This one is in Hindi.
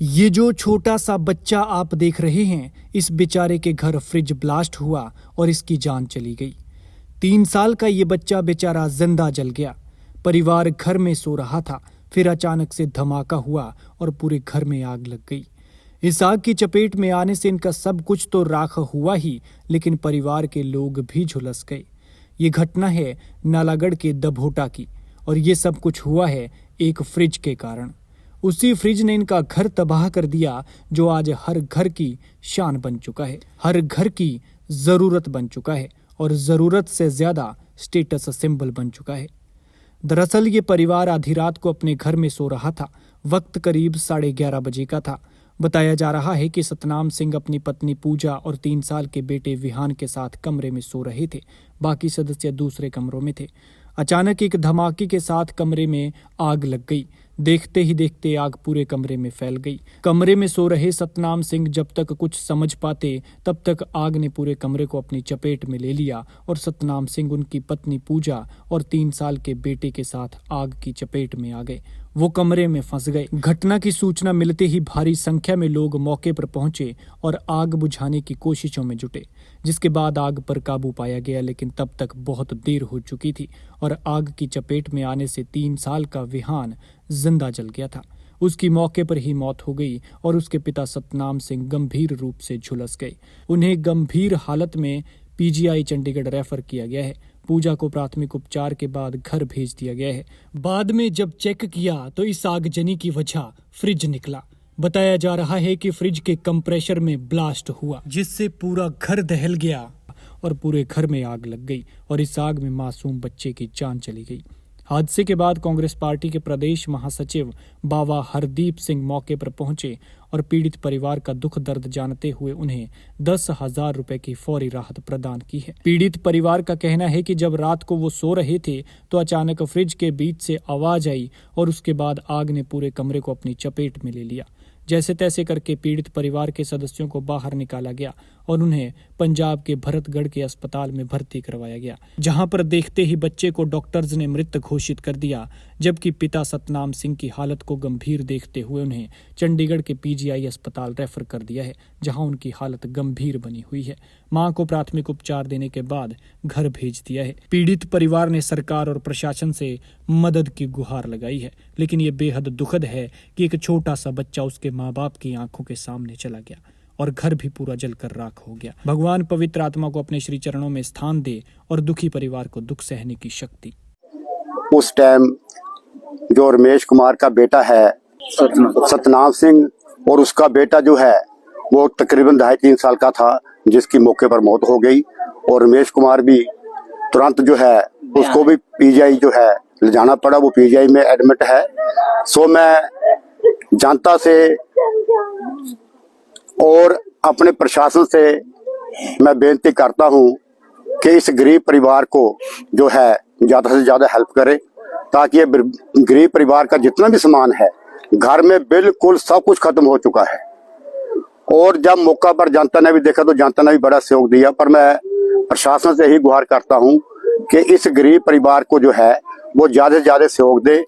ये जो छोटा सा बच्चा आप देख रहे हैं, इस बेचारे के घर फ्रिज ब्लास्ट हुआ और इसकी जान चली गई। 3 साल का ये बच्चा बेचारा जिंदा जल गया। परिवार घर में सो रहा था, फिर अचानक से धमाका हुआ और पूरे घर में आग लग गई। इस आग की चपेट में आने से इनका सब कुछ तो राख हुआ ही, लेकिन परिवार के लोग भी झुलस गए। ये घटना है नालागढ़ के दभोटा की, और ये सब कुछ हुआ है एक फ्रिज के कारण। उसी फ्रिज ने इनका घर तबाह कर दिया, जो आज हर घर की शान बन चुका है, हर घर की जरूरत बन चुका है और जरूरत से ज्यादा स्टेटस सिंबल बन चुका है। दरअसल ये परिवार आधी रात को अपने घर में सो रहा था। वक्त करीब 11:30 बजे का था। बताया जा रहा है कि सतनाम सिंह अपनी पत्नी पूजा और 3 साल के बेटे विहान के साथ कमरे में सो रहे थे। बाकी सदस्य दूसरे कमरों में थे। अचानक एक धमाके के साथ कमरे में आग लग गई। देखते ही देखते आग पूरे कमरे में फैल गई। कमरे में सो रहे सतनाम सिंह जब तक कुछ समझ पाते, तब तक आग ने पूरे कमरे को अपनी चपेट में ले लिया और सतनाम सिंह, उनकी पत्नी पूजा और 3 साल के बेटे के साथ आग की चपेट में आ गए। वो कमरे में फंस गए। घटना की सूचना मिलते ही भारी संख्या में लोग मौके पर पहुंचे और आग बुझाने की कोशिशों में जुटे, जिसके बाद आग पर काबू पाया गया। लेकिन तब तक बहुत देर हो चुकी थी और आग की चपेट में आने से 3 साल का विहान जिंदा जल गया था। उसकी मौके पर ही मौत हो गई और उसके पिता सतनाम सिंह गंभीर रूप से झुलस गए। उन्हें गंभीर हालत में पीजीआई चंडीगढ़ रेफर किया गया है। पूजा को प्राथमिक उपचार के बाद घर भेज दिया गया है। बाद में जब चेक किया तो इस आगजनी की वजह फ्रिज निकला। बताया जा रहा है कि फ्रिज के कंप्रेसर में ब्लास्ट हुआ, जिससे पूरा घर दहल गया और पूरे घर में आग लग गई और इस आग में मासूम बच्चे की जान चली गई। हादसे के बाद कांग्रेस पार्टी के प्रदेश महासचिव बाबा हरदीप सिंह मौके पर पहुंचे और पीड़ित परिवार का दुख दर्द जानते हुए उन्हें 10,000 रुपए की फौरी राहत प्रदान की है। पीड़ित परिवार का कहना है कि जब रात को वो सो रहे थे तो अचानक फ्रिज के बीच से आवाज आई और उसके बाद आग ने पूरे कमरे को अपनी चपेट में ले लिया। जैसे तैसे करके पीड़ित परिवार के सदस्यों को बाहर निकाला गया और उन्हें पंजाब के भरतगढ़ के अस्पताल में भर्ती करवाया गया, जहां पर देखते ही बच्चे को डॉक्टर्स ने मृत घोषित कर दिया। जबकि पिता सतनाम सिंह की हालत को गंभीर देखते हुए उन्हें चंडीगढ़ के पीजीआई अस्पताल रेफर कर दिया है, जहां उनकी हालत गंभीर बनी हुई है। मां को प्राथमिक उपचार देने के बाद घर भेज दिया है। पीड़ित परिवार ने सरकार और प्रशासन से मदद की गुहार लगाई है, लेकिन ये बेहद दुखद है कि एक छोटा सा बच्चा उसके माँ बाप की आंखों के सामने चला गया और घर भी पूरा जलकर राख हो गया। भगवान पवित्र आत्मा को अपने श्री चरणों में स्थान दे और दुखी परिवार को दुख सहने की शक्ति। उस टाइम जो रमेश कुमार का बेटा है सतनाम सिंह, और उसका बेटा जो है वो तकरीबन 2.5-3 साल का था, जिसकी मौके पर मौत हो गई। और रमेश कुमार भी तुरंत जो है उसको भी पीजीआई जो है ले जाना पड़ा। वो पीजीआई में एडमिट है। सो मैं जनता से और अपने प्रशासन से मैं बेनती करता हूं कि इस गरीब परिवार को जो है ज्यादा से ज्यादा हेल्प करे, ताकि ये गरीब परिवार का जितना भी सामान है घर में बिल्कुल सब कुछ खत्म हो चुका है। और जब मौका पर जनता ने भी देखा तो जनता ने भी बड़ा सहयोग दिया। पर मैं प्रशासन से ही गुहार करता हूं कि इस गरीब परिवार को जो है वो ज्यादा से ज्यादा सहयोग दे।